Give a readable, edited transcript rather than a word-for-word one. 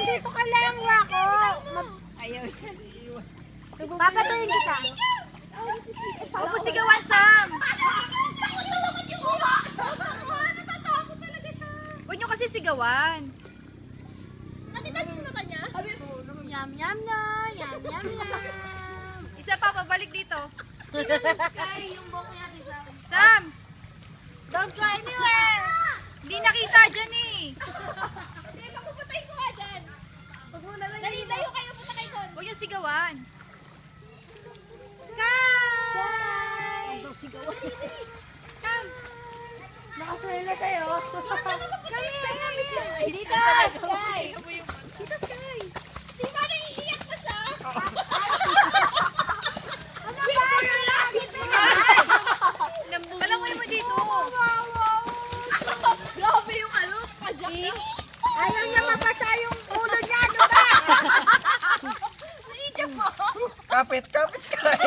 Dito ka lang, Wako. Ayaw. Papatuyin kita. Huwag mo sigawan, Sam. Natatakot talaga siya. Huwag nyo kasi sigawan. Nakita niyo yung mata niya? Yum, yum, yum. Yum, yum, yum. Isa pa, pabalik dito. Kaya yung buhok niya, Sam. Sam! Don't go anywhere. Hindi nakita dyan eh. Hindi, pagpuputayin ko nga dyan. Dali, tayo kayo, punta kayo doon. Huwag nyo sigawan. Sky! Nakaswela tayo. Kami, kami. Dito, Sky. Dito, Sky. Di ba naiiyak na siya? Ano ba? Palangoy mo dito. Grabe yung ano, kajak niya. Ayaw niya mapasa yung ulo niya. Ano ba? Naiiyak mo. Kapit, kapit, Sky.